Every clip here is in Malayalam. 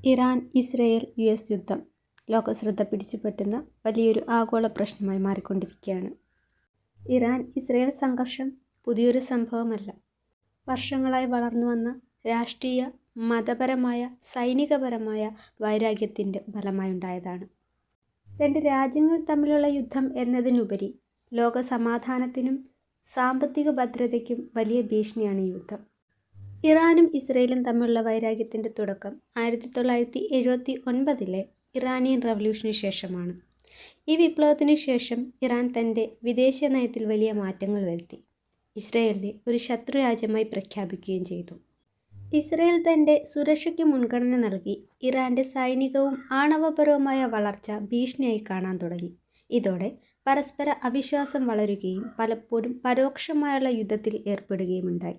ഇറാൻ ഇസ്രയേൽ US യുദ്ധം ലോകശ്രദ്ധ പിടിച്ചുപറ്റുന്ന വലിയൊരു ആഗോള പ്രശ്നമായി മാറിക്കൊണ്ടിരിക്കുകയാണ്. ഇറാൻ ഇസ്രയേൽ സംഘർഷം പുതിയൊരു സംഭവമല്ല. വർഷങ്ങളായി വളർന്നുവന്ന രാഷ്ട്രീയ, മതപരമായ, സൈനികപരമായ വൈരാഗ്യത്തിൻ്റെ ഫലമായുണ്ടായതാണ്. രണ്ട് രാജ്യങ്ങൾ തമ്മിലുള്ള യുദ്ധം എന്നതിനുപരി ലോക സമാധാനത്തിനും സാമ്പത്തിക ഭദ്രതയ്ക്കും വലിയ ഭീഷണിയാണ് ഈ യുദ്ധം. ഇറാനും ഇസ്രയേലും തമ്മിലുള്ള വൈരാഗ്യത്തിൻ്റെ തുടക്കം 1979 ഇറാനിയൻ റവല്യൂഷന് ശേഷമാണ്. ഈ വിപ്ലവത്തിനു ശേഷം ഇറാൻ തൻ്റെ വിദേശ നയത്തിൽ വലിയ മാറ്റങ്ങൾ വരുത്തി. ഇസ്രയേലിനെ ഒരു ശത്രുരാജ്യമായി പ്രഖ്യാപിക്കുകയും ചെയ്തു. ഇസ്രയേൽ തൻ്റെ സുരക്ഷയ്ക്ക് മുൻഗണന നൽകി ഇറാൻ്റെ സൈനികവും ആണവപരവുമായ വളർച്ച ഭീഷണിയായി കാണാൻ തുടങ്ങി. ഇതോടെ പരസ്പര അവിശ്വാസം വളരുകയും പലപ്പോഴും പരോക്ഷമായുള്ള യുദ്ധത്തിൽ ഏർപ്പെടുകയുമുണ്ടായി.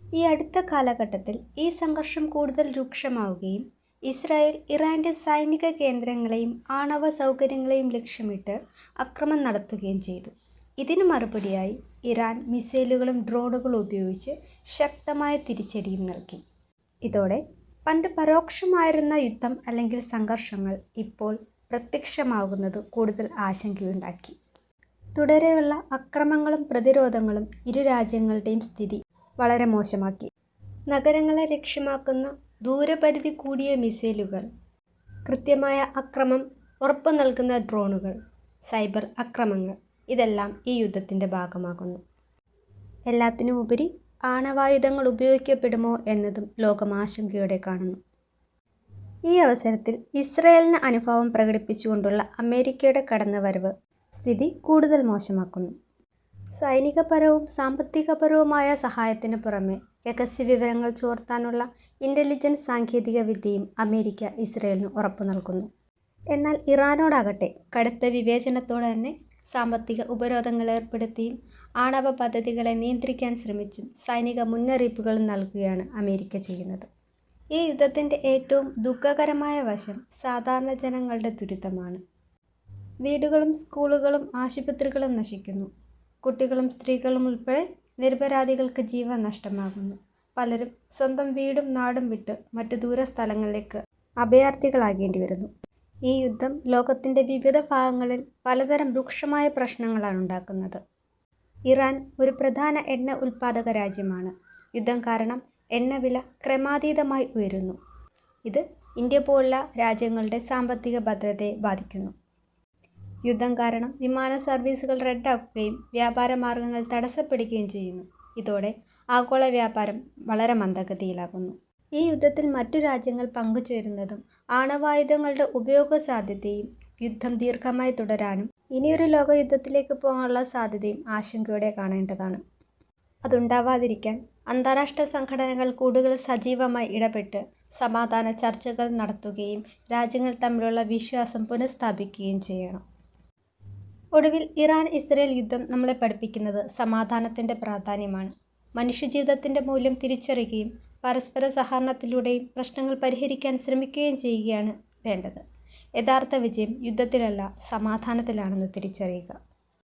ഈ അടുത്ത കാലഘട്ടത്തിൽ ഈ സംഘർഷം കൂടുതൽ രൂക്ഷമാവുകയും ഇസ്രായേൽ ഇറാൻ്റെ സൈനിക കേന്ദ്രങ്ങളെയും ആണവ സൗകര്യങ്ങളെയും ലക്ഷ്യമിട്ട് ആക്രമണം നടത്തുകയും ചെയ്തു. ഇതിന് മറുപടിയായി ഇറാൻ മിസൈലുകളും ഡ്രോണുകളും ഉപയോഗിച്ച് ശക്തമായ തിരിച്ചടിയും നൽകി. ഇതോടെ പണ്ട് പരോക്ഷമായിരുന്ന യുദ്ധം അല്ലെങ്കിൽ സംഘർഷങ്ങൾ ഇപ്പോൾ പ്രത്യക്ഷമാകുന്നത് കൂടുതൽ ആശങ്കയുണ്ടാക്കി. തുടരെയുള്ള അക്രമങ്ങളും പ്രതിരോധങ്ങളും ഇരു രാജ്യങ്ങളുടെയും സ്ഥിതി വളരെ മോശമാക്കി. നഗരങ്ങളെ ലക്ഷ്യമാക്കുന്ന ദൂരപരിധി കൂടിയ മിസൈലുകൾ, കൃത്യമായ ആക്രമണം ഉറപ്പു നൽകുന്ന ഡ്രോണുകൾ, സൈബർ ആക്രമണങ്ങൾ ഇതെല്ലാം ഈ യുദ്ധത്തിൻ്റെ ഭാഗമാകുന്നു. എല്ലാത്തിനുമുപരി ആണവായുധങ്ങൾ ഉപയോഗിക്കപ്പെടുമോ എന്നതും ലോകം ആശങ്കയോടെ കാണുന്നു. ഈ അവസരത്തിൽ ഇസ്രയേലിന് അനുഭാവം പ്രകടിപ്പിച്ചുകൊണ്ടുള്ള അമേരിക്കയുടെ കടന്നുവരവ് സ്ഥിതി കൂടുതൽ മോശമാക്കുന്നു. സൈനികപരവും സാമ്പത്തികപരവുമായ സഹായത്തിന് പുറമെ രഹസ്യവിവരങ്ങൾ ചോർത്താനുള്ള ഇൻ്റലിജൻസ് സാങ്കേതിക വിദ്യയും അമേരിക്ക ഇസ്രയേലിന് ഉറപ്പു നൽകുന്നു. എന്നാൽ ഇറാനോടാകട്ടെ കടുത്ത വിവേചനത്തോടെ തന്നെ സാമ്പത്തിക ഉപരോധങ്ങൾ ഏർപ്പെടുത്തിയും ആണവ പദ്ധതികളെ നിയന്ത്രിക്കാൻ ശ്രമിച്ചും സൈനിക മുന്നറിയിപ്പുകൾ നൽകുകയാണ് അമേരിക്ക ചെയ്യുന്നത്. ഈ യുദ്ധത്തിൻ്റെ ഏറ്റവും ദുഃഖകരമായ വശം സാധാരണ ജനങ്ങളുടെ ദുരിതമാണ്. വീടുകളും സ്കൂളുകളും ആശുപത്രികളും നശിക്കുന്നു. കുട്ടികളും സ്ത്രീകളും ഉൾപ്പെടെ നിരപരാധികൾക്ക് ജീവൻ നഷ്ടമാകുന്നു. പലരും സ്വന്തം വീടും നാടും വിട്ട് മറ്റു ദൂരസ്ഥലങ്ങളിലേക്ക് അഭയാർത്ഥികളാകേണ്ടി വരുന്നു. ഈ യുദ്ധം ലോകത്തിൻ്റെ വിവിധ ഭാഗങ്ങളിൽ പലതരം രൂക്ഷമായ പ്രശ്നങ്ങളാണ് ഉണ്ടാക്കുന്നത്. ഇറാൻ ഒരു പ്രധാന എണ്ണ ഉൽപ്പാദക രാജ്യമാണ്. യുദ്ധം കാരണം എണ്ണവില ക്രമാതീതമായി ഉയരുന്നു. ഇത് ഇന്ത്യ പോലുള്ള രാജ്യങ്ങളുടെ സാമ്പത്തിക ഭദ്രതയെ ബാധിക്കുന്നു. യുദ്ധം കാരണം വിമാന സർവീസുകൾ റദ്ദാക്കുകയും വ്യാപാര മാർഗങ്ങൾ തടസ്സപ്പെടുകയും ചെയ്യുന്നു. ഇതോടെ ആഗോള വ്യാപാരം വളരെ മന്ദഗതിയിലാകുന്നു. ഈ യുദ്ധത്തിൽ മറ്റു രാജ്യങ്ങൾ പങ്കുചേരുന്നതും ആണവായുധങ്ങളുടെ ഉപയോഗ സാധ്യതയും യുദ്ധം ദീർഘമായി തുടരാനും ഇനിയൊരു ലോകയുദ്ധത്തിലേക്ക് പോകാനുള്ള സാധ്യതയും ആശങ്കയോടെ കാണേണ്ടതാണ്. അതുണ്ടാവാതിരിക്കാൻ അന്താരാഷ്ട്ര സംഘടനകൾ കൂടുതൽ സജീവമായി ഇടപെട്ട് സമാധാന ചർച്ചകൾ നടത്തുകയും രാജ്യങ്ങൾ തമ്മിലുള്ള വിശ്വാസം പുനഃസ്ഥാപിക്കുകയും ചെയ്യണം. ഒടുവിൽ ഇറാൻ ഇസ്രയേൽ യുദ്ധം നമ്മളെ പഠിപ്പിക്കുന്നത് സമാധാനത്തിൻ്റെ പ്രാധാന്യമാണ്. മനുഷ്യജീവിതത്തിൻ്റെ മൂല്യം തിരിച്ചറിയുകയും പരസ്പര സഹകരണത്തിലൂടെയും പ്രശ്നങ്ങൾ പരിഹരിക്കാൻ ശ്രമിക്കുകയും ചെയ്യുകയാണ് വേണ്ടത്. യഥാർത്ഥ വിജയം യുദ്ധത്തിലല്ല, സമാധാനത്തിലാണെന്ന് തിരിച്ചറിയുക.